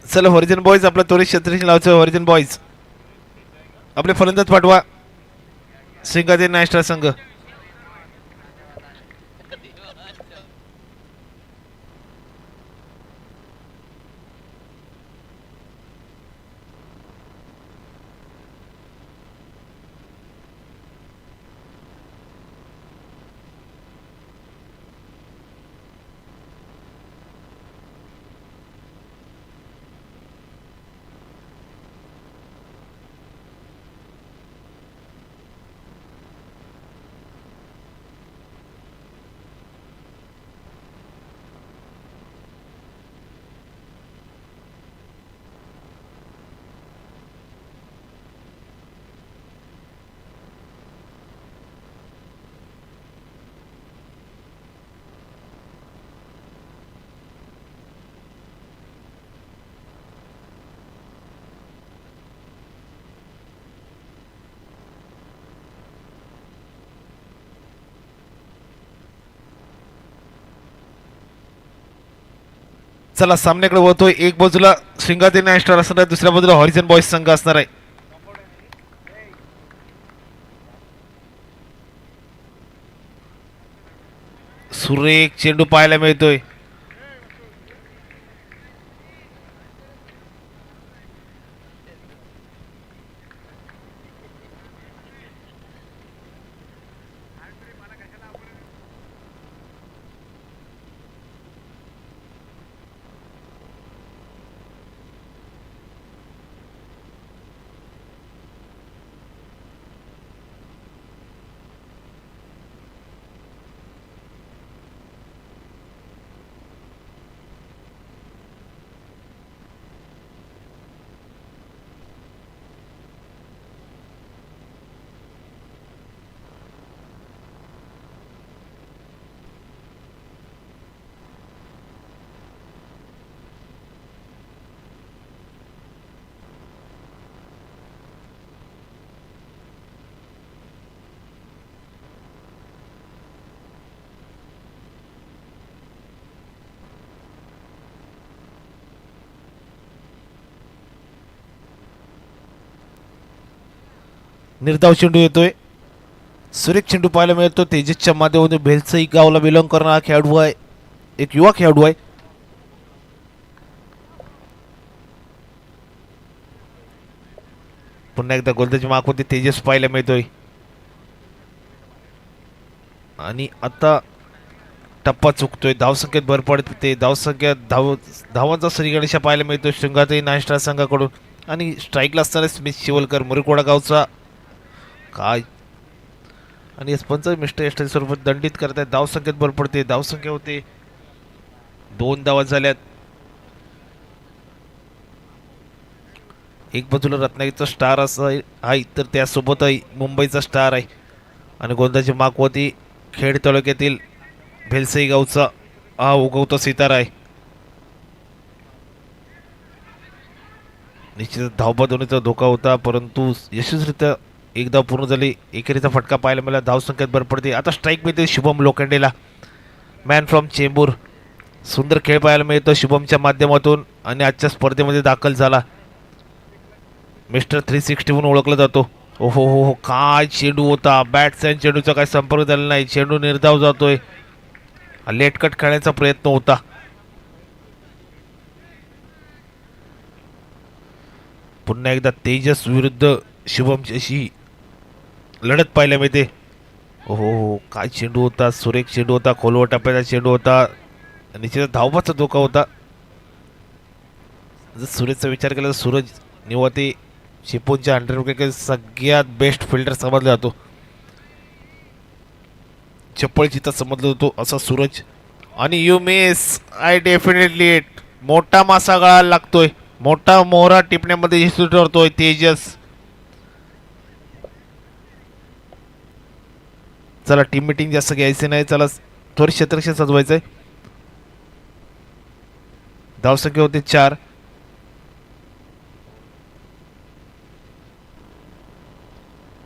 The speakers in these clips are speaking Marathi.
चला हॉरिझन बॉयज आपला त्वरित क्षेत्ररक्षण लावचं. हॉरिझन बॉयज आपले फलंदाज पाठवा. सिंगादेवी नॅशनल संघ. चला सामन्याकडे वळतोय. एक बाजूला सिंगादेवी नॅशनल असणार आहे, दुसऱ्या बाजूला हॉरिझन बॉयज संघ असणार आहे. सुरेख चेंडू पाहायला मिळतोय. निर्धाव चेंडू येतोय. सुरेख चेंडू पाहायला मिळतो. तेजसच्या माध्यमातून भेलसई गावला बिलॉंग करणारा खेळाडू आहे, एक युवा खेळाडू आहे. पुन्हा एकदा गोलंदाजी मागवते तेजस पाहायला मिळतोय. आणि आता टप्पा चुकतोय. धावसंख्येत भर पडते. धावसंख्या धावांचा श्रीगणेशा पाहायला मिळतोय शृंगादेवी नॅशनल संघाकडून. आणि स्ट्राईकला असणारे स्मिथ शिवलकर मुरकोडा गावचा काय. आणि पंच मिस्टर एस्टर स्वरूपात दंडित करत आहेत. धावसंख्येत भर पडते. धावसंख्या होते 2 धावा झाल्यात. एक बाजूला रत्नागिरीचा स्टार आहे, तर त्यासोबतही मुंबईचा स्टार आहे. आणि गोंदाची मागवती खेड तालुक्यातील भेलसई गावचा हा उगवता सितारा आहे. निश्चित धावबाद धोका होता, परंतु यशस्वीरित्या एकदा पूर्ण झाली. एकेरीचा फटका पाहायला मिळाला. धावसंख्येत भर पडते. आता स्ट्राईक मिळते शुभम लोखंडेला, मॅन फ्रॉम चेंबूर. सुंदर खेळ पाहायला मिळतो शुभमच्या माध्यमातून. आणि आजच्या स्पर्धेमध्ये दाखल झाला. मिस्टर 360 म्हणून ओळखला जातो. ओहो हो हो, काय चेंडू होता. बॅट्स आणि चेंडूचा काही संपर्क झाला नाही. चेंडू निर्धाव जातोय. लेटकट खेळण्याचा प्रयत्न होता. पुन्हा एकदा तेजस विरुद्ध शुभमची अशी लढत पाहायला मिळते. हो काय चेंडू होता. सुरेख चेंडू होता. खोलवर टप्प्याचा चेंडू होता. निश्चित धावबाचा धोका होता. जर सूरजचा विचार केला तर सूरज निवाती चिपळूणच्या 100 विकेट सगळ्यात बेस्ट फिल्डर समजला जातो. चप्पळची तर समजला जातो असा सूरज. आणि you miss. I definitely it. मोठा मासा गळायला लागतोय. मोठा मोहरा टिपण्यामध्ये यशस्वी ठरतोय तेजस. चला टीम मीटिंग जास्त घ्यायची नाही. चला थोडी क्षेत्ररक्षण सजवायचंय. धावसंख्या होती 4.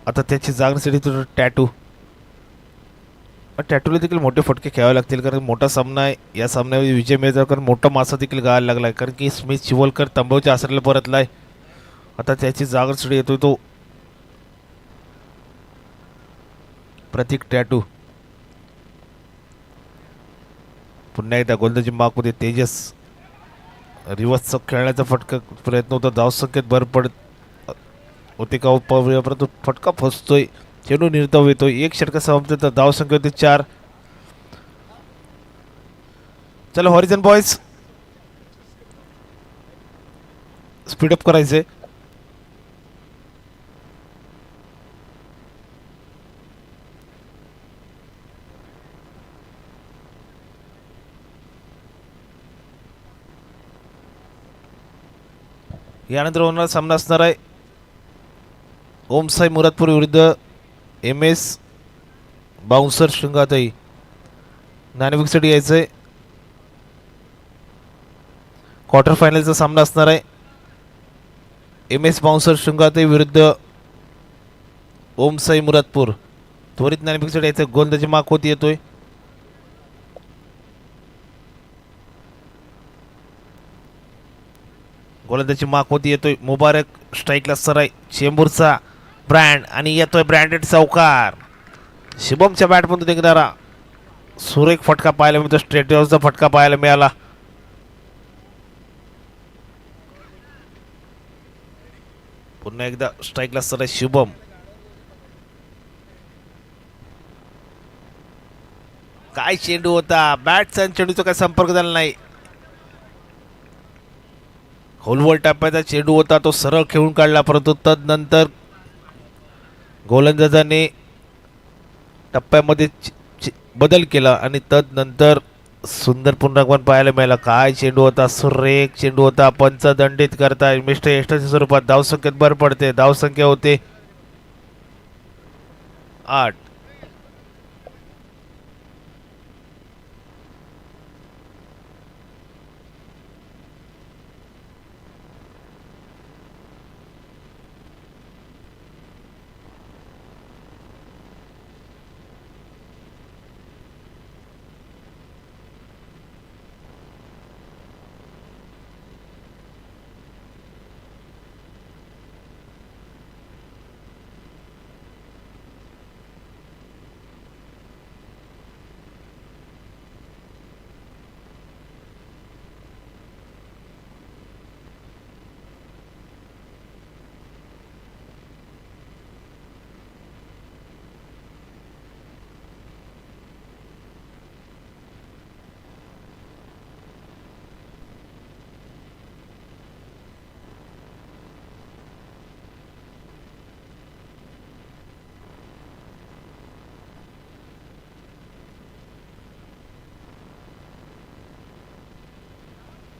आता त्याची जागण्यासाठी टॅटू टॅटूला देखील मोठे फटके खेळावे लागतील, कारण मोठा सामना आहे. या सामन्यामध्ये विजय मिळतो, कारण मोठा मासा देखील गाळायला लागला आहे, कारण की स्मिथ शिवलकर तंबूच्या आसऱ्याला परतला आहे. आता त्याची जागा चढी येतोय तो प्रतीक टॅटू. पुन्हा एकदा गोलंदाजी मार्कमध्ये तेजस. रिव्हर्सचा खेळण्याचा फटका प्रयत्न होता, धावसंख्येत भर पडत होते का परंतु फटका फसतोय, चेंडू निर्धाव येतोय. एक षटका समाप्त, तर धावसंख्या होती 4. चलो हॉरिझन बॉयज, स्पीडअप करायचे. यानंतर होणारा सामना असणार आहे ओमसाई मुरादपूर विरुद्ध MS बाउन्सर शृंगाताई. नाणेफेकीसाठी यायचं आहे. क्वार्टर फायनलचा सामना असणार आहे MS बाउन्सर शृंगाताई विरुद्ध ओमसाई मुरादपूर. त्वरित नाणेफेकीसाठी यायचं. गोलंदाजी मार्क होती येतोय. गोलंदाजी मार्क होती येतोय. मुबारक स्ट्राईकला सराय चेंबूरचा ब्रँड आणि येतोय ब्रँडेड चौकार. शुभमच्या बॅटमधून निघणारा सुरेख फटका पाहायला मिळतो. स्ट्रेट हाऊसचा फटका पाहायला मिळाला. पुन्हा एकदा स्ट्राईकला सराय शुभम. काय चेंडू होता, बॅटचा चेंडूचा काय संपर्क झाला नाही. खोलवर टाप्याचा चेंडू होता, तो सरळ खेळून काढला, परंतु तदनंतर गोलंदाजाने टप्प्यामध्ये बदल केला आणि तदनंतर सुंदर पुनरागमन पाहायला मिळालं. काय चेंडू होता, सुरेख चेंडू होता. पंच दंडित करताय मिस्टर यष्टाच्या स्वरूपात. धावसंख्येत भर पडते. धावसंख्या होते 8.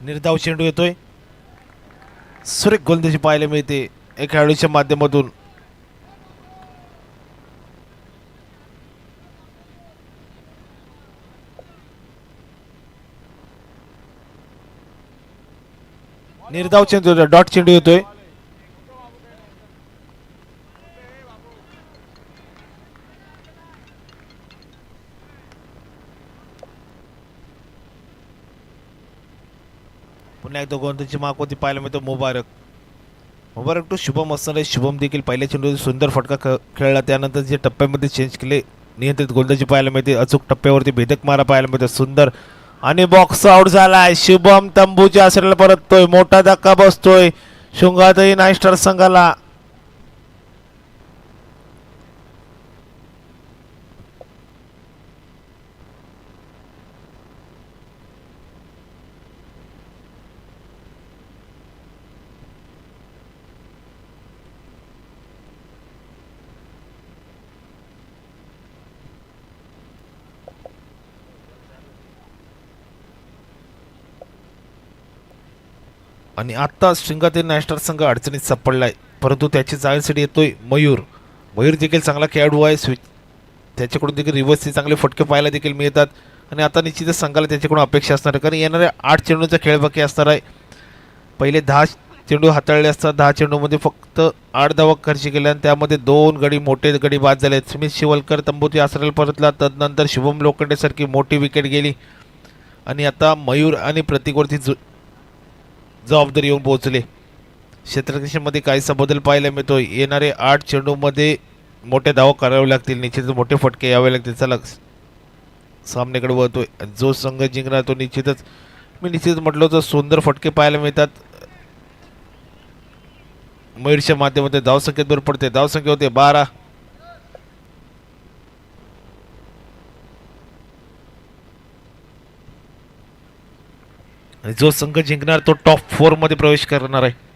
निर्धाव चेंडू येतोय. सुरेख गोलंदाजी पाहायला मिळते एका खेळाडूच्या माध्यमातून. निर्धाव चेंडू, डॉट चेंडू येतोय. पुन्हा एकदा गोलंदाजी मार्क होती पाहायला मिळतो. मुबारक टू शुभम असणार आहे. शुभम देखील पहिल्या चेंडू सुंदर फटका खेळला, त्यानंतर जे टप्प्यामध्ये चेंज केले नियंत्रित गोलंदाजी पाहायला मिळते. अचूक टप्प्यावरती भेदक मारा पाहायला मिळतो. सुंदर आणि बॉक्स आउट झालाय. शुभम तंबूच्या आसऱ्याला परततोय. मोठा धक्का बसतोय शृंगाताई नाईस्टार संघाला. आणि आता शृंगाताई नाईस्टार संघ अडचणीत सापडलाय, परंतु त्याची जाळीसाठी येतोय मयूर. मयूर देखील चांगला खेळाडू आहे. त्याच्याकडून देखील रिव्हर्सचे चांगले फटके पाहायला देखील मिळतात आणि आता निश्चितच संघाला त्याच्याकडून अपेक्षा असणार आहे, कारण येणाऱ्या 8 चेंडूंचा खेळ बाकी असणार आहे. पहिले 10 चेंडू हाताळले असता 10 चेंडूमध्ये फक्त 8 धावा खर्च केल्या आणि त्यामध्ये 2 गडी मोठे गडी बाद झाले. स्मिथ शिवलकर तंबूची आसऱ्याला परतला. तदनंतर शुभम लोखंडे सारखी मोठी विकेट गेली आणि आता मयूर आणि प्रतीकवरती जबाबदारी येऊन पोहोचले. क्षेत्ररक्षणामध्ये काहीसा बदल पाहायला मिळतोय. येणारे 8 चेंडूमध्ये मोठ्या धावा करावे लागतील. निश्चितच मोठे फटके यावे लागतील. चला सामन्याकडे वळतोय. जो संघ जिंकणार तो निश्चितच, मी निश्चितच म्हटलं होतं, सुंदर फटके पाहायला मिळतात. मयूरच्या माध्यमातून धावसंख्येत भर पडते. धावसंख्या होते 12. आणि जो संघ जिंकणार तो टॉप 4 मध्ये प्रवेश करणार आहे.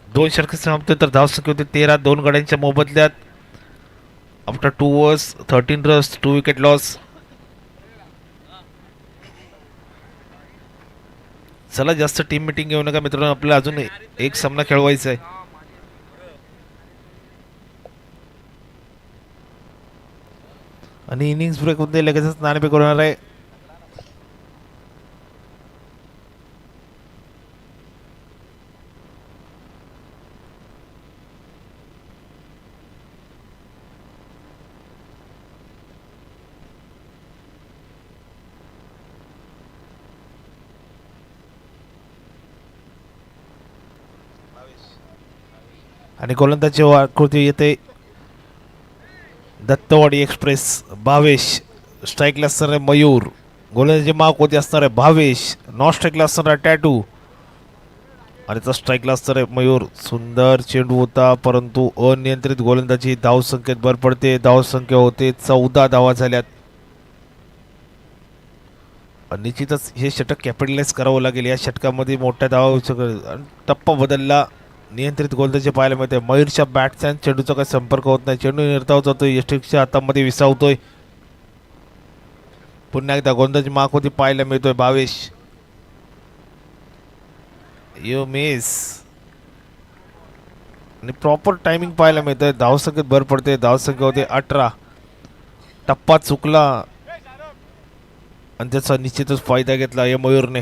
दोन षटक समाप्त तर धावसंख्या होती 13. 2 गड्यांच्या मोबदल्यात after 2 overs 13 runs 2 wicket loss. चला जास्त टीम मिटिंग घेऊ नका मित्रांनो, आपल्याला अजून एक सामना खेळवायचा आहे. आणि इनिंग्स ब्रेक होते लगेचच नाणेफेक होणार आहे. आणि गोलंदाजी आकृती येते दत्तवाडी एक्सप्रेस भावेश. स्ट्राईकला असणारे मयूर. गोलंदाजी मार्क होती असणारे भावेश. नॉन स्ट्राईकला असणारा टॅटू आणि तो स्ट्राईकला असणारे मयूर. सुंदर चेंडू होता परंतु अनियंत्रित गोलंदाजी. धावसंख्येत भर पडते. धावसंख्या होते 14 धावा झाल्यात. निश्चितच हे षटक कॅपिटलाइज करावं लागेल. या षटकामध्ये मोठ्या धावा टप्पा बदलला. नियंत्रित गोलंदाजी पाहायला मिळते. मयूरच्या बॅटचा चेंडूचा काही संपर्क होत नाही. चेंडू निर्धाव जातोय. यष्टिकच्या हातामध्ये विसावतोय. पुन्हा एकदा गोलंदाजी मार्क होती पाहायला मिळतोय. भावेश यू मिस आणि प्रॉपर टायमिंग पाहायला मिळतंय. धावसंख्येत भर पडते. धावसंख्या होते 18. टप्पा चुकला आणि त्याचा निश्चितच फायदा घेतला या मयूरने.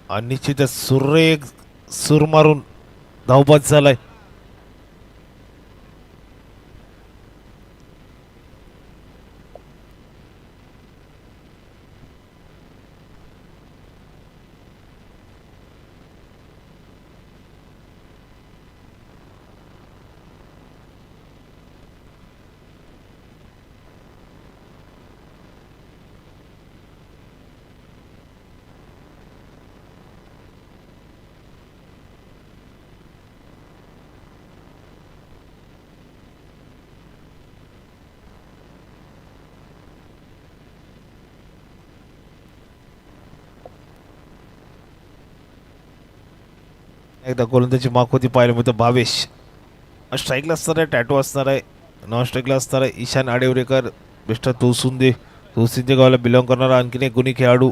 आणि निश्चितच सुरेख सूर मारून धावबाद झालाय. एकदा गोलंदाजी मार्क होती पाहायला मिळतं. भावेश. स्ट्राईकला असणार आहे टॅटू असणार आहे. नॉन स्ट्राईकला असणार आहे ईशान आडेवरेकर. मिस्टर तुळसुंदे. तुळसिंदे गावाला बिलॉंग करणारा आणखीन एक गुणी खेळाडू.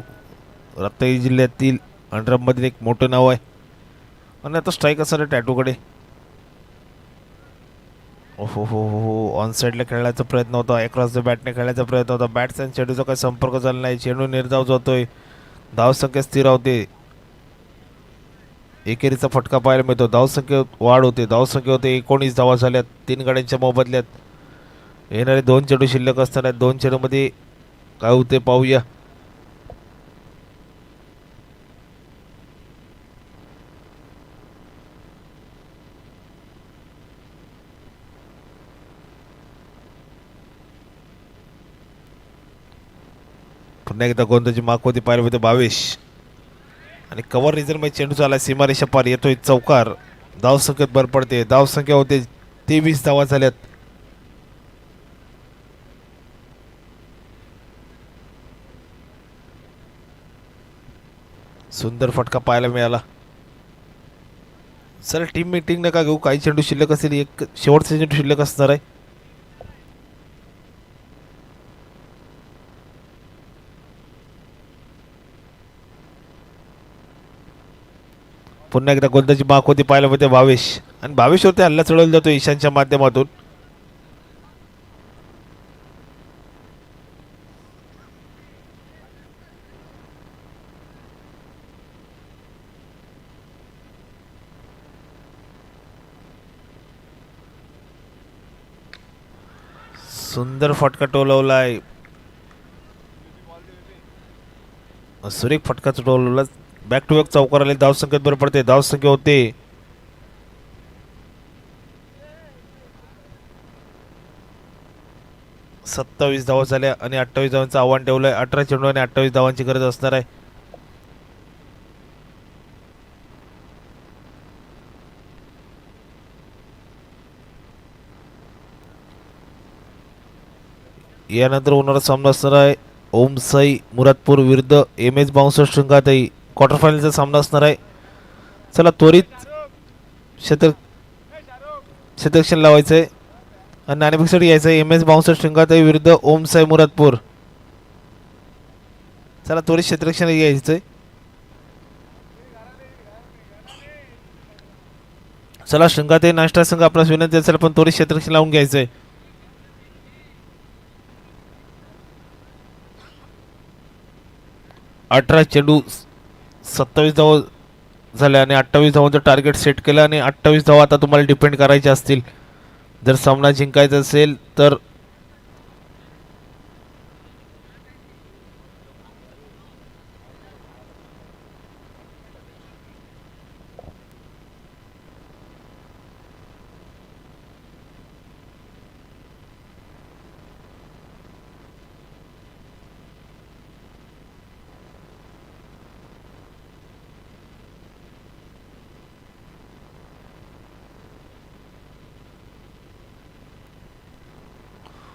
रत्नागिरी जिल्ह्यातील अंडरमधील एक मोठं नाव आहे. आणि आता स्ट्राईक असणार आहे टॅटूकडे. हो हो हो ऑन साईडला खेळण्याचा प्रयत्न होता. अक्रॉस द बॅटने खेळण्याचा प्रयत्न होता. बॅट्स आणि चेंडूचा काही संपर्क झाला नाही. चेंडू निर्धाव जातोय. धावसंख्या स्थिर होते. एकेरीचा फटका पाहायला मिळतो. धावसंख्येत वाढ होते. धावसंख्या होते 19 धावा झाल्यात 3 गड्यांच्या मोबदल्यात. येणारे 2 चेंडू शिल्लक असताना 2 चेंडूमध्ये काय होते पाहूया. पुन्हा एकदा गोलंदाजी मार्क होती पाहायला मिळते. भावेश आणि कव्हर रिझल्ट मध्ये चेंडू चाला. सीमारेषा पार येतोय चौकार. धावसंख्येत भर पडते. धावसंख्या होते 23 धावा झाल्यात. सुंदर फटका पाहायला मिळाला. सर टीम मीटिंग नका घेऊ, काही चेंडू शिल्लक असेल, एक शेवटचा चेंडू शिल्लक असणार आहे. पुन्हा एकदा गोलंदाजी बाक होती पाहायला मिळते भावेश, आणि भावेशवरती हल्ला चढवला जातो ईशानच्या माध्यमातून. सुंदर फटका टोलवलाय, सुरेख फटका टोलवला. बॅक टू बॅक चौकार आले. धावसंख्येत बरं पडते. धावसंख्या होते 27 धावा झाल्या आणि 28 धावांचं आव्हान ठेवलंय. 18 चेंडू आणि 28 धावांची गरज असणार आहे. यानंतर होणारा सामना असणार आहे ओमसाई मुरादपूर विरुद्ध एम एस बाउन्सर शृंगाताई. क्वार्टर फायनलचा सामना असणार आहे. चला त्वरित शतरक्षण लावायचं आहे आणि नाणेफेकीसाठी यायचं आहे. एम एस बाउन्सर शृंगाताई विरुद्ध ओमसाई मुरादपूर. चला त्वरित शतरक्षण यायचं आहे. चला शृंगाताई नाश्ता संघ आपल्यास विनंती असेल पण त्वरित शतरक्षण लावून घ्यायचं आहे. 18 चेंडू 27 धावा झाल्या आणि 28 धावांचं टार्गेट सेट केलं आणि 28 धावा आता तुम्हाला डिपेंड करायचे असतील जर सामना जिंकायचा असेल तर.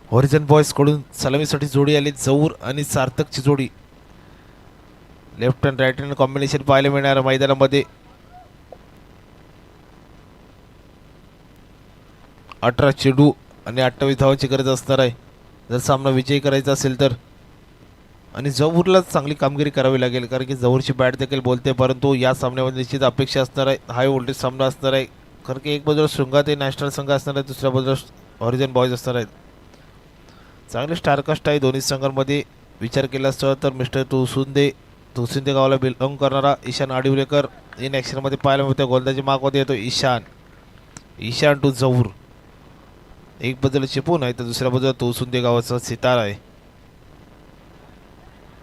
हॉरिझन बॉयज कडून सलामीसाठी जोडी आली. जऊर आणि सार्थकची जोडी. Left hand right hand combination पाहायला मिळणार मैदानामध्ये. 18 चेंडू आणि 28 धावांची गरज असणार आहे जर सामना विजयी करायचा असेल तर. आणि जऊरला चांगली कामगिरी करावी लागेल कारण की जऊरची बॅट देखील बोलते, परंतु या सामन्यामध्ये निश्चित अपेक्षा असणार आहे हाय व्होल्टेज सामना असणार आहे कारण की एक बाजूला शृंगाते नॅशनल संघ असणार आहे, दुसऱ्या बाजूला हॉरिझन बॉयज असणार आहेत. चांगले स्टारकास्ट आहे दोन्ही संघांमध्ये. विचार केला असता तर मिस्टर तुसुंदे गावाला बिलॉंग करणारा ईशान आडिवलेकर इन ॲक्शनमध्ये पाहायला मिळतो. गोलंदाजी मार्कमध्ये येतो ईशान टू जऊर. एक बाजूला चिपून आहे तर दुसऱ्या बाजूला तुसुंदे गावाचा सितार आहे.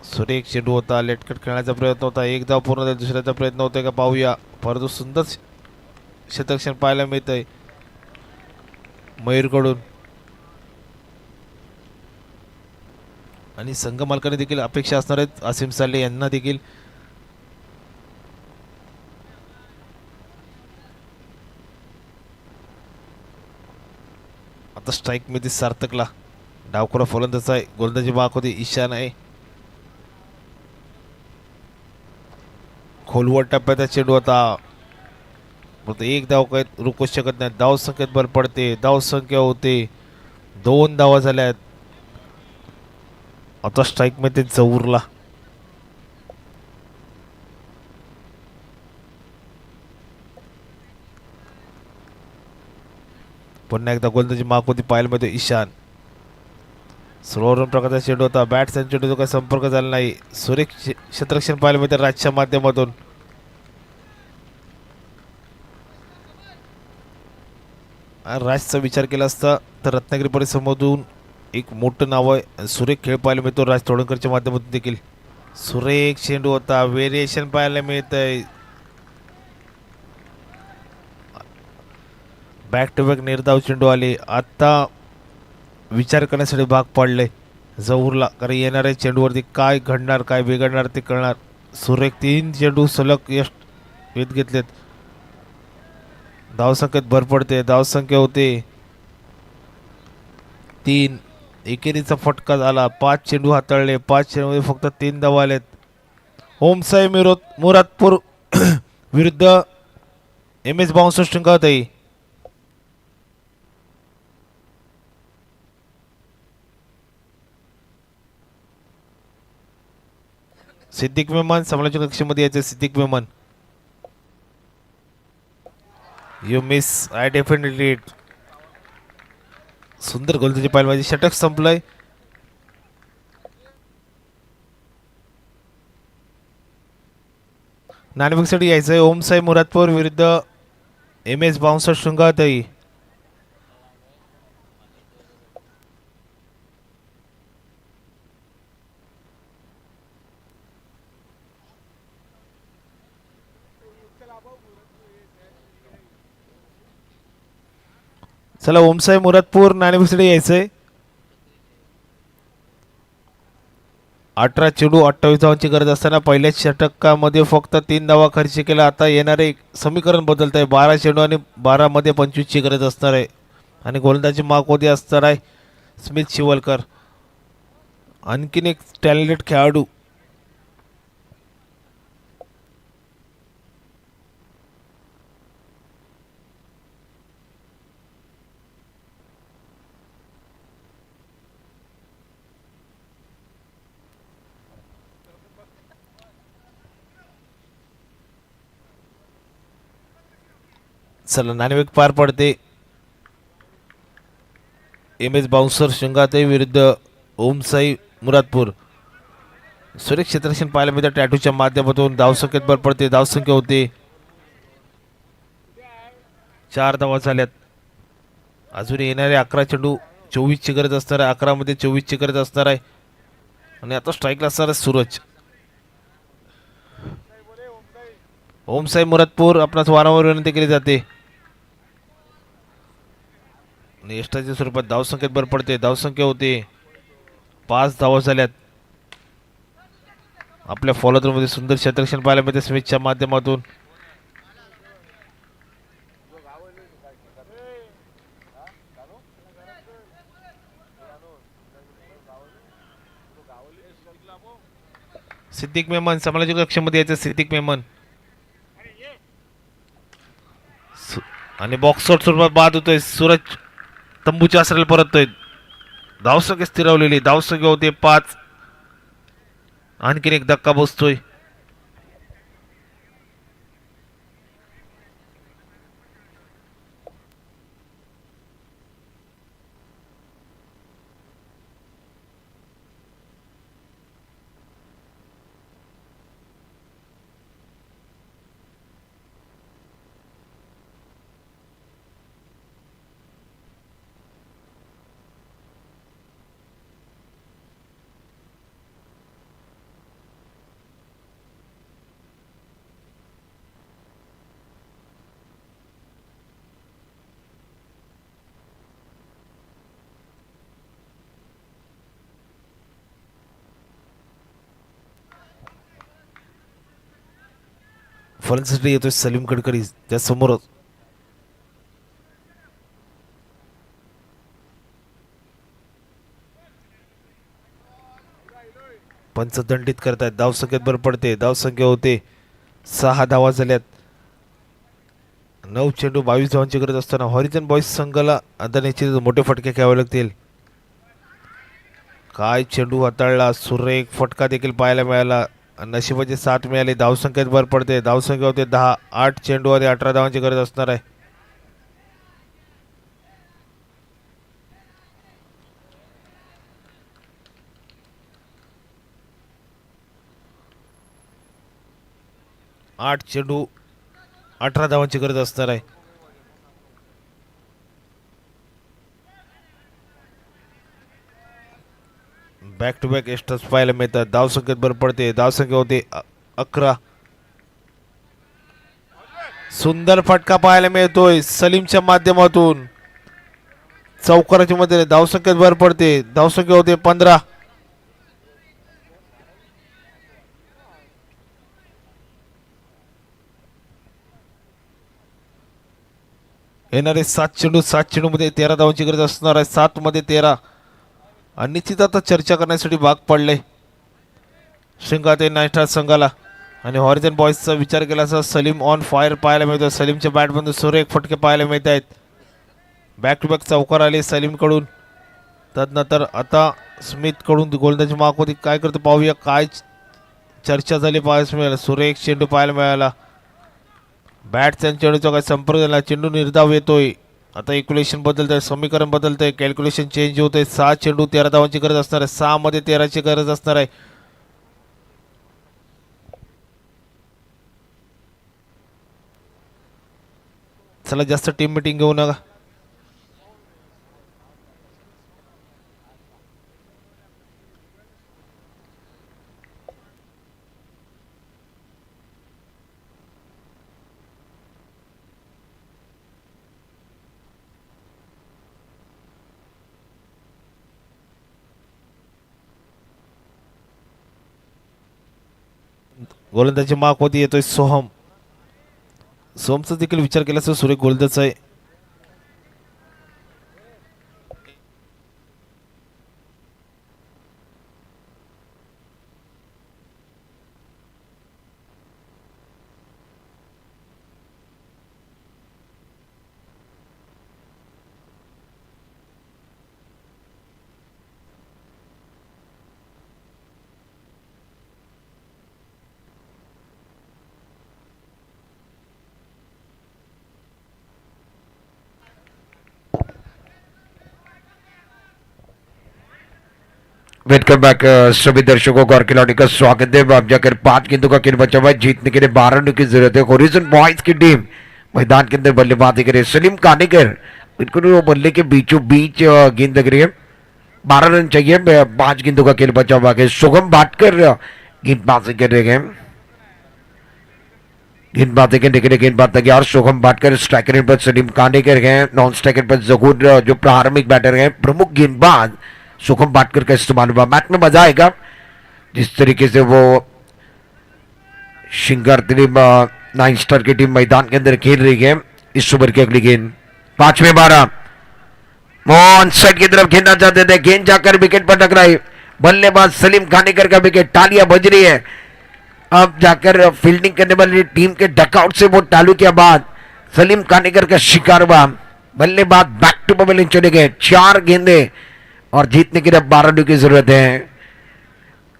सुरेख चेंडू होता. लेटकट खेळण्याचा प्रयत्न होता. एक धाव पूर्ण झाला. दुसऱ्याचा प्रयत्न होतोय का पाहूया. परंतु सुंदर शतरक्षण पाहायला मिळत आहे मयूरकडून. आणि संघ मालकाने देखील अपेक्षा असणार आहेत आसिम साले यांना देखील. आता स्ट्राईक मध्ये सार्थकला. डावखुरा फलंदाज आहे. गोलंदाजी मार्क होती ईशान आहे. खोलवर टप्प्याचा चेंडू होता. एक धाव काय रोखू शकत नाही. धाव संख्येत भर पडते. धाव संख्या होते 2 धावा झाल्यात. आता स्ट्राईक मध्ये जऊरला. पुन्हा एकदा गोलंदाजी मार्क होती पाहायला मध्ये ईशान. स्लोवर प्रकारचा चेंडू होता. बॅट चेंडूचा काही संपर्क झाला नाही. सुरेख क्षेत्ररक्षण पाहायला मिळते राजच्या माध्यमातून. राजचा विचार केला असता तर रत्नागिरी परिसरामधून एक मोठं नाव आहे. सुरेख खेळ पाहायला मिळतो राज तोडणकरच्या माध्यमातून देखील. सुरेख चेंडू होता. व्हेरिएशन पाहायला मिळत आहे. बॅक टू बॅक निर्धाव चेंडू आले. आता विचार करण्यासाठी भाग पडले जऊरला कारण येणाऱ्या चेंडूवरती काय घडणार काय बिघडणार ते कळणार. सुरेख 3 चेंडू सलग यश घेतलेत. धावसंख्येत भर पडते. धावसंख्या होते 3. एकेरीचा फटका झाला. 5 चेंडू हाताळले. 5 चेंडूमध्ये फक्त 3 धावा आलेत. ओमसाई मुरादपूर विरुद्ध एम एस बाउन्सर शृंगावताई. सिद्दीक मेमन समालोचक कक्षेमध्ये यायचे. Siddique Memon, you miss, I definitely it. सुंदर गोलंदाजी पाहिली माझी. षटक संपलंय. नाणेफेकीसाठी यायचंय. ओमसाई मुरादपूर विरुद्ध एम एस बाउन्सर शृंगावताई. चला ओमसाई मुरादपूर नाणेफेकीसाठी यायचंय. 18 चेंडू 28 धावांची गरज असताना पहिल्याच षटकामध्ये फक्त 3 धावा खर्च केला. आता येणारे समीकरण बदलत आहे. 12 चेंडू आणि 12 मध्ये 25 ची गरज असणार आहे. आणि गोलंदाजी मार्कमध्ये असणार आहे स्मिथ शिवलकर. आणखीन एक टॅलेंटेड खेळाडू. चला नाणेफेक पार पडते. एम एस बाउन्सर शृंगाते विरुद्ध ओमसाई मुरादपूर. सुरेख क्षेत्ररक्षण पाहायला मिळतं टॅटूच्या माध्यमातून. धावसंख्येत भर पडते. धावसंख्या होते 4 धावा झाल्यात. अजून येणारे 11 चेंडू 24 ची गरज असणार आहे. 11 मध्ये 24 ची गरज असणार आहे. आणि आता स्ट्राईकला असणार आहे सूरज. ओमसाई मुरादपूर आपणास वारंवार विनंती केली जाते. यष्टाच्या स्वरूपात धावसंख्येत भर पडते. धावसंख्या होते 5 धावा झाल्यात. आपल्या फॉलोअरमध्ये सुंदर क्षेत्ररक्षण पाहायला मिळते स्मिथच्या माध्यमातून. सिद्दीक मेमन समालोचक कक्षामध्ये यायचं. सिद्दीक मेमन आणि बॉक्सआउट स्वरूपात बाद होतोय. सूरज तंबूच्या आसऱ्याला परततोय. धावसंख्या स्थिरावलेली. धावसंख्या होते 5. आणखीन एक धक्का बसतोय. फलंदाजीसाठी येतोय सलीम कडकरी. त्यासमोर पंच दंडित करतायत. धावसंख्येत भर पडते. धावसंख्या होते 6 धावा झाल्यात. 9 चेंडू 22 धावांची गरज असताना हॉरिझन बॉईज संघाला आता निश्चित मोठे फटके घ्यावे लागतील. काय चेंडू हाताळला. सुरेख फटका देखील पाहायला मिळाला. नशिबाची साथ मिळाली. धावसंख्येत भर पडते. धावसंख्या होते 10. 8 चेंडू आणि 18 धावांची गरज असणार आहे. आठ चेंडू 18 धावांची गरज असणार आहे. बॅक टू बॅक एक्स्ट्राच पाहायला मिळतात. धावसंख्येत भर पडते. धावसंख्या होते 11. सुंदर फटका पाहायला मिळतोय सलीमच्या माध्यमातून. चौकाराच्या मध्ये धावसंख्येत भर पडते. धावसंख्या होते 15. येणारे 7 चेंडूमध्ये 13 धावांची गरज असणार आहे. 7 मध्ये 13 आणि निश्चित आता चर्चा करण्यासाठी भाग पडले श्रींगाते नाईट संघाला. आणि हॉरिझन बॉयजचा विचार केला असता सलीम ऑन फायर पाहायला मिळतो. सलीमच्या बॅटमधून सुरेख फटके पाहायला मिळत आहेत. बॅक टू बॅक चौकार आले सलीमकडून. त्यानंतर आता स्मिथकडून गोलंदाजी मार्क होती. काय करतो पाहूया. काय चर्चा झाली पाहायला मिळाला. सुरेख चेंडू पाहायला मिळाला. बॅट्स आणि चेंडूचा काय संपर्क झाला. चेंडू निर्धाव येतोय. आता इक्युलेशन बदलत आहे. समीकरण बदलत आहे. कॅल्क्युलेशन चेंज होत आहे. 6 चेंडू 13 धावांची गरज असणार आहे. 6 मध्ये 13ची गरज असणार आहे. चला जास्त टीम मिटिंग घेऊ नका. गोलंदाजी मार्क होती येतोय सोहम. सोमचा देखील विचार केला असं सुरेख गोलंदाज आहे. वेलकम बैक सभी दर्शकों को और खिलाड़ी का स्वागत है. अब जाकर 5 गेंदों का खेल बचा हुआ है. जीतने के लिए 12 रनों की जरूरत है. हॉरिजन बॉयज की टीम मैदान के अंदर बल्लेबाजी करे. सलीम कानेकर बिल्कुल वो बल्ले के बीचों बीच गेंद लग रही है. 12 रन चाहिए. 5 गेंदों का खेल बचा हुआ है. शुभम भाटकर गेंदबाजी कर रहे हैं. गेंदबाजी करने के लिए गेंदबाज तैयार. शुभम भाटकर स्ट्राइकर पर सलीम कानेकर हैं. नॉन स्ट्राइकर पर जहूर जो प्रारंभिक बैटर हैं. प्रमुख गेंदबाज सुखम भाटकर का इस्तेमाल हुआ. मैच में मजा आएगा जिस तरीके से वो शिंगार टीम 9 स्टार की टीम मैदान के अंदर खेल रही है. इस ओवर की अगली गेंद 5 में 12 मोहन साइड की तरफ खेलना चाहते थे. गेंद जाकर विकेट पर टकराई. बल्लेबाज सलीम खानेकर का विकेट. टालियां बज रही है. अब जाकर फील्डिंग करने वाली टीम के डकआउट से वो टालू के बाद सलीम खानेकर का शिकार हुआ. बल्लेबाज बैक टू बबलिंग चले गए. 4 गेंदे और जीतने के लिए 12 रनों की जरूरत है.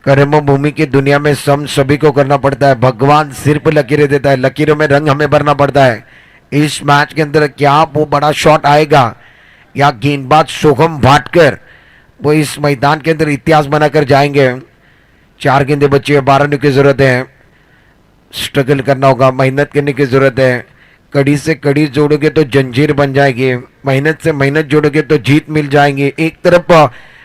कर्म भूमि की दुनिया में सम सभी को करना पड़ता है. भगवान सिर पर लकीरें देता है. लकीरों में रंग हमें भरना पड़ता है. इस मैच के अंदर क्या वो बड़ा शॉट आएगा या गेंदबाज शुभम भाटकर वो इस मैदान के अंदर इतिहास बनाकर जाएंगे. 4 गेंदे बची है. 12 रनों की जरूरत है. स्ट्रगल करना होगा. मेहनत करने की जरूरत है. कड़ी से कड़ी जोड़ोगे तो जंजीर बन जाएगी. मेहनत से मेहनत जोड़ोगे तो जीत मिल जाएंगे. एक तरफ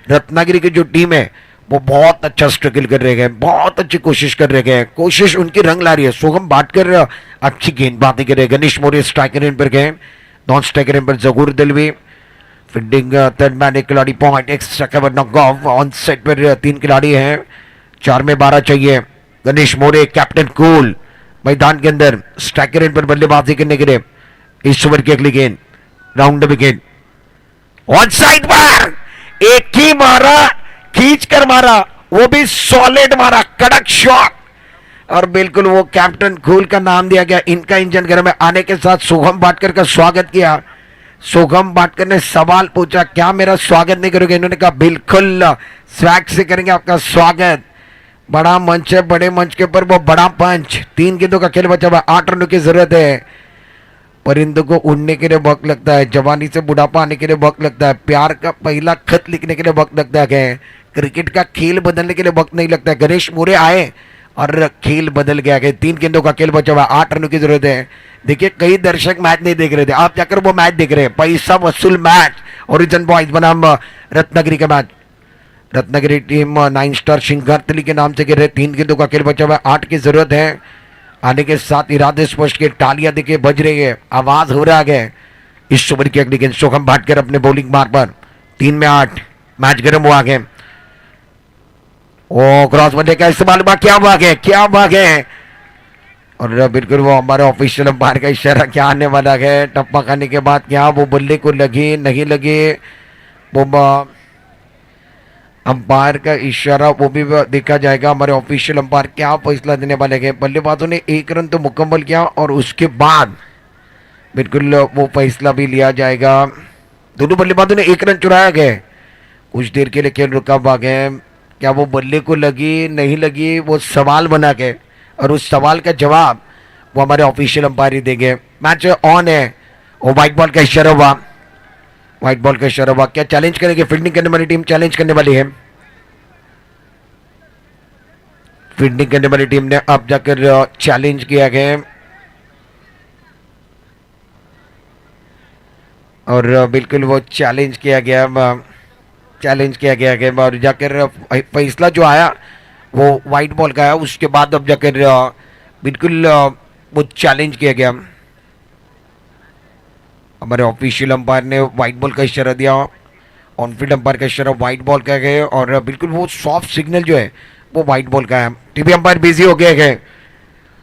रत्नागिरी की जो टीम है वो बहुत अच्छा स्ट्रगल कर रहे हैं. बहुत अच्छी कोशिश कर रहे हैं. कोशिश उनकी रंग ला रही है. शुभम भाटकर अच्छी गेंदबाजी कर रहे हैं. गणेश मौर्य स्ट्राइकर इन पर गए. नॉन स्ट्राइकर इन पर Jagur Dalvi. Fielding third man एक खिलाड़ी point. Extra cover knock off. On side पर 3 खिलाड़ी हैं. 4 में 12 चाहिए. गणेश मौर्य कैप्टन कूल मैदान के अंदर स्ट्राइकर इन पर बल्लेबाजी करने के लिए. इस ओवर की अगली गेंद राउंड विकेट. ऑन साइड पर एक ही मारा. खींच कर मारा. वो भी सॉलिड मारा. कड़क शॉट. और बिल्कुल वो कैप्टन कूल का नाम दिया गया. इनका इंजन घर में आने के साथ शुभम भाटकर का स्वागत किया. शुभम भाटकर ने सवाल पूछा क्या मेरा स्वागत नहीं करोगे. इन्होंने कहा बिल्कुल स्वैग से करेंगे आपका स्वागत. बड़ा मंच है. बड़े मंच के ऊपर वो बड़ा पंच. 3 गेंदों का खेल बचा हुआ. 8 रनों की जरूरत है. परिंदों को उड़ने के लिए वक्त लगता है. जवानी से बुढ़ापा आने के लिए वक्त लगता है. प्यार का पहला खत लिखने के लिए वक्त लगता है. क्रिकेट का खेल बदलने के लिए वक्त नहीं लगता है. गणेश मौर्य आए और खेल बदल गया. 3 गेंदों का खेल बचा हुआ. 8 रनों की जरूरत है. देखिए कई दर्शक मैच नहीं देख रहे थे. आप जाकर वो मैच देख रहे हैं. पैसा वसूल मैच. ओरिजिन बॉयज बनाम रत्नागिरी का मैच. रत्नागिरी टीम 9 स्टार शिंगारतली के नाम से गिर रहे. 3 गेंदों का खेल बचा हुआ. 8 की जरूरत है. आने के साथ इरादे स्पष्ट के. टालियां देखिए बज रही है. आवाज हो रहा है. इस ओवर की अगली गेंद शुभम भाटकर अपने बॉलिंग मार्क पर. 3 में 8. मैच गर्म हुआ है. ओ क्रॉस बल्ले का इस्तेमाल हुआ. क्या भाग है. क्या भाग है. और बिल्कुल वो हमारे ऑफिशियल अंपायर का इशारा क्या आने वाला है, टप्पा खाने के बाद क्या वो बल्ले को लगी नहीं लगी, वो अंपायर का इशारा वो भी देखा जाएगा। हमारे ऑफिशियल अंपायर क्या फैसला देने वाले हैं। बल्लेबाजों ने 1 रन तो मुकम्मल किया और उसके बाद बिल्कुल वो फैसला भी लिया जाएगा। दोनों बल्लेबाजों ने 1 रन चुराया गया। कुछ देर के लिए खेल रुका हुआ गया। क्या वो बल्ले को लगी नहीं लगी वो सवाल बना के, और उस सवाल का जवाब वो हमारे ऑफिशियल अंपायर ही देंगे। मैच ऑन है और व्हाइट बॉल का इशारा हुआ, व्हाइट बॉल का इशारा हुआ। क्या चैलेंज करेंगे? फील्डिंग करने वाली टीम चैलेंज करने वाली है। फील्डिंग करने वाली टीम ने अब जाकर चैलेंज किया गया और बिल्कुल वो चैलेंज किया गया, चैलेंज किया गया है और जाकर फैसला जो आया वो वाइट बॉल का है। उसके बाद अब जाकर बिल्कुल वो चैलेंज किया गया। हमारे ऑफिशियल अंपायर ने वाइट बॉल का इशारा दिया, ऑनफील्ड अंपायर का इशारा वाइट बॉल का है और बिल्कुल वो सॉफ्ट सिग्नल जो है वो वाइट बॉल का है। टीवी अंपायर बिजी हो गए हैं।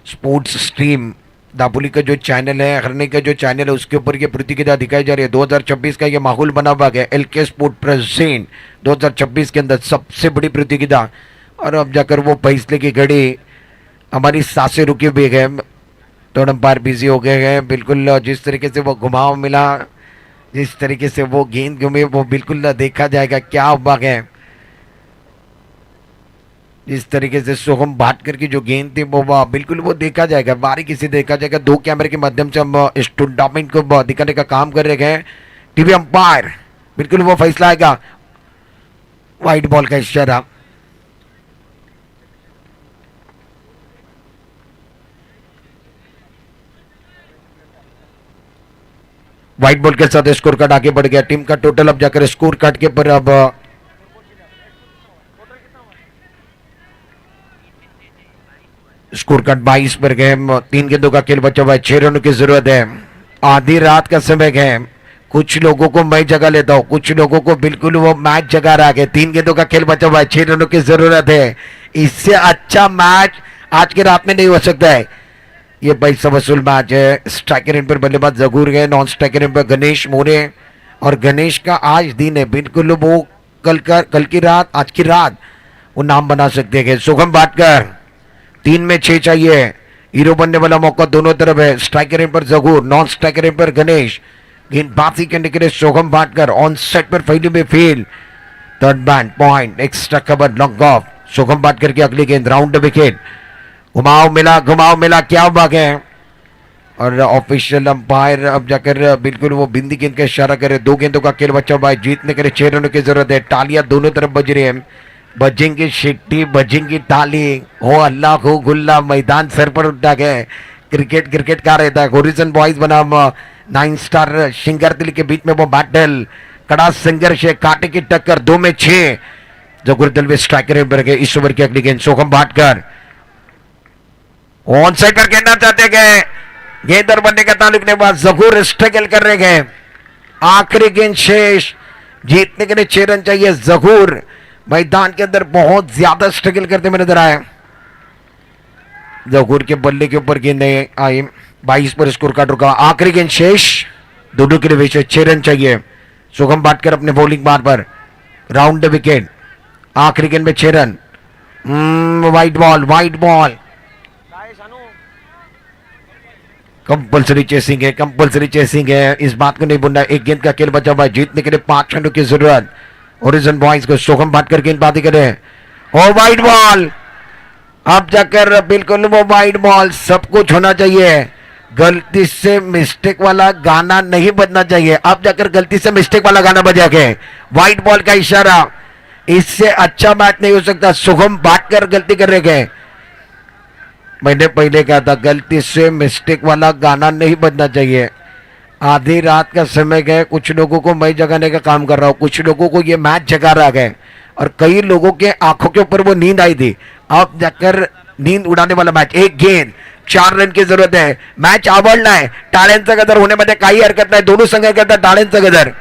स्पोर्ट्स स्ट्रीम दापोली का जो चैनल है, हरने का जो चैनल है, उसके ऊपर ये प्रतियोगिता दिखाई जा रही है। 2026 का ये माहौल बना हुआ है। LK स्पोर्ट प्रेजेंट 2026 के अंदर सबसे बड़ी प्रतियोगिता, और अब जाकर वो फैसले की घड़ी हमारी सांसें रुकी हुई है। तो अंपायर बिजी हो गए हैं। बिल्कुल जिस तरीके से वो घुमाव मिला, जिस तरीके से वो गेंद घूमी, वो बिल्कुल देखा जाएगा क्या हुआ है। जिस तरीके से सोहम भाटकर की जो गेंद थी वो बिल्कुल वो देखा जाएगा, बारीकी से देखा जाएगा। 2 कैमरे के माध्यम से हम इस टूर्नामेंट को दिखाने का काम कर रहे हैं। टीवी अंपायर बिल्कुल वो फैसला आएगा, व्हाइट बॉल का इशारा। व्हाइट बॉल के साथ स्कोर कार्ड आगे बढ़ गया। टीम का टोटल अब जाकर स्कोर कार्ड के पर अब स्कोर कार्ड 22 पर गए। 3 गेंदों का खेल बचा हुआ है, 6 रनों की जरूरत है। आधी रात का समय है। कुछ लोगों को मैं जगह लेता हूं, कुछ लोगों को बिल्कुल वो मैच जगह रहा है। 3 गेंदों का खेल बचा हुआ है, 6 रनों की जरूरत है। इससे अच्छा मैच आज की रात में नहीं हो सकता है। ये पैसा वसूल मैच है। स्ट्राइकर इन पर बल्लेबाज जगूर गए, नॉन स्ट्राइकर इन पर गणेश मोरे, और गणेश का आज दिन है। बिल्कुल वो कल की रात, आज की रात वो नाम बना सकते हैं। सुगम भाटकर 3 में 6 चाहिए। हीरो बनने वाला मौका दोनों तरफ है। स्ट्राइकर इन पर जगूर, नॉन स्ट्राइकर इन पर गणेश। गेंदबाजी करने के लिए सोहम भाटकर ऑन सेट पर फैली में field. Third man point, extra cover, long off. Soham Bhatkar की अगली गेंद राउंड विकेट। घुमाव मिला, क्या भाग है। और ऑफिशियल अंपायर अब जाकर बिल्कुल वो बिंदी गेंद का इशारा करे। 2 गेंदों का खेल बचा हुआ है, जीतने के लिए 6 रनों की जरूरत है। तालियां दोनों तरफ बज रही है। बजेंगी शिट्टी, बजेंगी ताली, हो अल्लाह हो गुल्ला, मैदान सर पर उठा गए। क्रिकेट का रहता है। होरिजन बॉयज बनाम 9 स्टार शिंगारतिली के बीच में वो बैटल, कड़ा संघर्ष है, कांटे की टक्कर। 2 में 6 जगुरदल स्ट्राइकर पर गए। इस ओवर की अगली गेंद सोहम भाटकर ऑन साइड पर खेलना चाहते गए। गेंद और बनने का ताल्लुक नहीं हुआ। जगूर स्ट्रगल कर रहे गए। आखिरी गेंद शेष, जीतने के लिए 6 रन चाहिए। जगूर मैदान के अंदर बहुत ज्यादा स्ट्रगल करते हुए नजर आए। जगूर के बल्ले के ऊपर गेंद आई। 22 पर स्कोर कार्ड रुका। आखिरी गेंद शेष, दोनों के लिए विशेष 6 रन चाहिए। सुगम भाटकर अपने बॉलिंग बार पर राउंड विकेट। आखिरी गेंद में 6 run. White ball compulsory chasing है। इस बात को नहीं भूलना। 1 गेंद का खेल बचा हुआ है, जीतने के लिए 5 रनों की जरूरत। ओरिजन बॉयज को सोहम भाटकर गेंदबाजी करे और व्हाइट बॉल। अब जाकर बिल्कुल वो व्हाइट बॉल, सब कुछ होना चाहिए। गलती से मिस्टेक वाला गाना नहीं बजना चाहिए। अब जाकर गलती से मिस्टेक वाला गाना बजा के व्हाइट बॉल का इशारा। इससे अच्छा मैच नहीं हो सकता। सोहम भाटकर गलती कर रहे हैं। मैंने पहले कहा था गलती से मिस्टेक वाला गाना नहीं बजना चाहिए। आधी रात का समय गए। कुछ लोगों को मैं जगाने का काम कर रहा हूँ, कुछ लोगों को ये मैच जगा रहा है, और कई लोगों के आंखों के ऊपर वो नींद आई थी। अब जाकर नींद उड़ाने वाला मैच। 1 गेंद, 4 रन की जरूरत है। मैच आवडला आहे. टाळ्यांचा गजर होण्यामध्ये काही हरकत नाही. दोनों संघाकरता टाळ्यांचा गजर।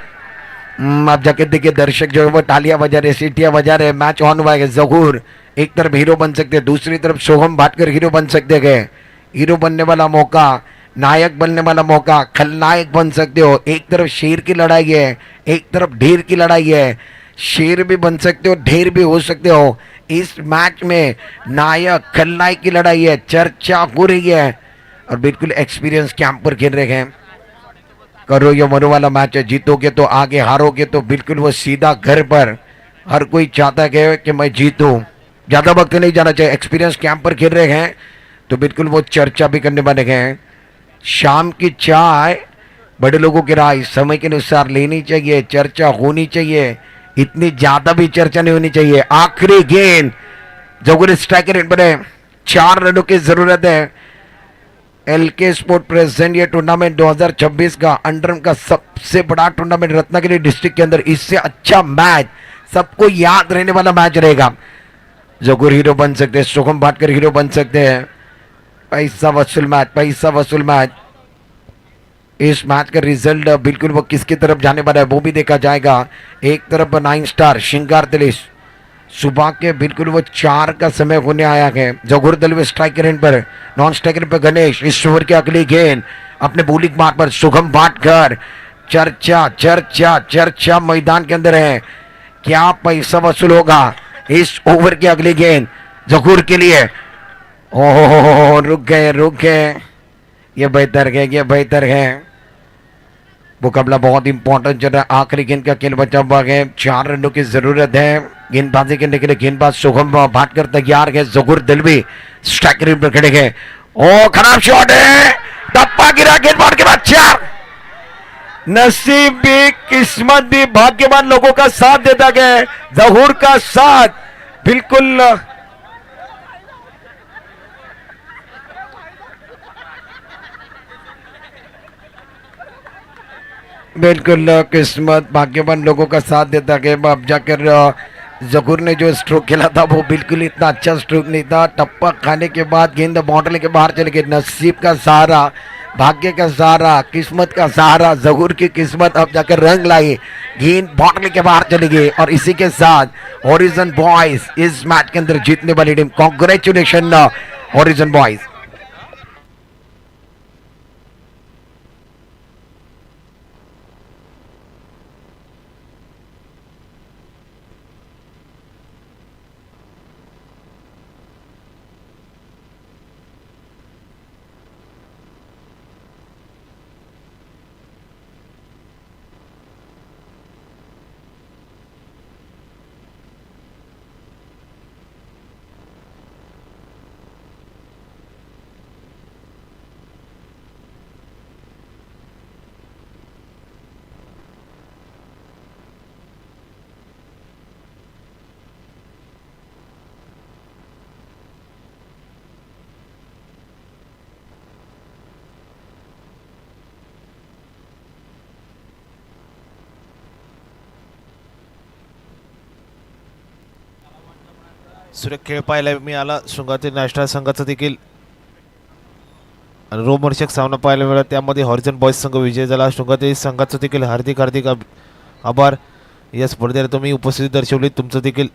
अब जाके देखिए दर्शक जो है वो तालियां बजा रहे, सीटियां बजा रहे। मैच ऑन हुआ है। जहूर एक तरफ हीरो बन सकते हैं, दूसरी तरफ सोहम भाटकर हीरो बन सकते हैं। हीरो बनने वाला मौका, नायक बनने वाला मौका, खलनायक बन सकते हो। एक तरफ शेर की लड़ाई है, एक तरफ ढेर की लड़ाई है। शेर भी बन सकते हो, ढेर भी हो सकते हो। इस मैच में नायक खलनायक की लड़ाई है, चर्चा हो रही है और बिल्कुल एक्सपीरियंस कैंप पर खेल रहे हैं। करो या मरो वाला मैच है, जीतोगे तो आगे, हारोगे तो बिल्कुल वो सीधा घर पर। हर कोई चाहता है कि मैं जीतूं, ज्यादा वक्त नहीं जाना चाहिए। एक्सपीरियंस कैंप पर खेल रहे हैं तो बिल्कुल वो चर्चा भी करने वाले हैं। शाम की चाय बड़े लोगों की राय समय के अनुसार लेनी चाहिए, चर्चा होनी चाहिए, इतनी ज्यादा भी चर्चा नहीं होनी चाहिए। आखिरी गेंद जगुर स्ट्राइकर एंड बने, 4 रनों की जरूरत है। एलके स्पोर्ट प्रेजेंट ये टूर्नामेंट 2026 का अंडरम का सबसे बड़ा टूर्नामेंट रत्नागिरी डिस्ट्रिक्ट के अंदर। इससे अच्छा मैच, सबको याद रहने वाला मैच रहेगा। जगुर हीरो बन सकते हैं, शुभम भाटकर हीरो बन सकते हैं। पैसा वसूल मैच, पैसा वसूल मैच। इस मैच का रिजल्ट बिल्कुल वो किसकी तरफ जाने वाला है वो भी देखा जाएगा। एक तरफ 9 स्टार श्रृंगार दिलेश, सुबह के बिल्कुल वो 4 का समय होने आया है। जगुर दल में स्ट्राइकर एंड पर, नॉन स्ट्राइकर पर गणेश। इस ओवर की अगली गेंद अपने बॉलिंग मार्ग पर शुभम भाटकर। चर्चा चर्चा चर्चा मैदान के अंदर है, क्या पैसा वसूल होगा इस ओवर की अगली गेंद जगुर के लिए। ओह रुक गए, ये बेहतर है, ये बेहतर है। मुकाबला बहुत इंपॉर्टेंट चल रहा है। आखिरी गेंद का खेल बचा हुआ है, 4 रनों की जरूरत है। गेंदबाजी करने के लिए गेंदबाज शुभम भाटकर तैयार है। जगुर दलवी स्ट्राइकर पर खड़े हैं। ओ खराब शॉट है, टप्पा गिरा गेंदबाज के बाद 4। नसीब भी, किस्मत भी, भाग्यवान लोगों का साथ देता गया। जहूर का साथ बिल्कुल बिल्कुल किस्मत, भाग्यवान लोगों का साथ देता गया। अब जाकर जगुर ने जो स्ट्रोक खेला था वो बिल्कुल इतना अच्छा स्ट्रोक नहीं था। टप्पा खाने के बाद गेंद बाउंड्री के बाहर चले गए। नसीब का सहारा, भाग्य का सहारा, किस्मत का सहारा, जगुर की किस्मत अब जाकर रंग लाई। गेंद बाउंड्री के बाहर चली गई और इसी के साथ हॉरिजन बॉयज इस मैच के अंदर जीतने वाली टीम। Congratulation horizon boys. सुरेख खेळ पाहायला मिळाला शृंगातील नॅशनल संघाचा देखील आणि रोमहर्षक सामना पाहायला मिळाला, त्यामध्ये हॉरिझन बॉयज संघ विजय झाला। शृंगातील संघाचं देखील हार्दिक आभार या स्पर्धेला तुम्ही उपस्थिती दर्शवली, तुमचं देखील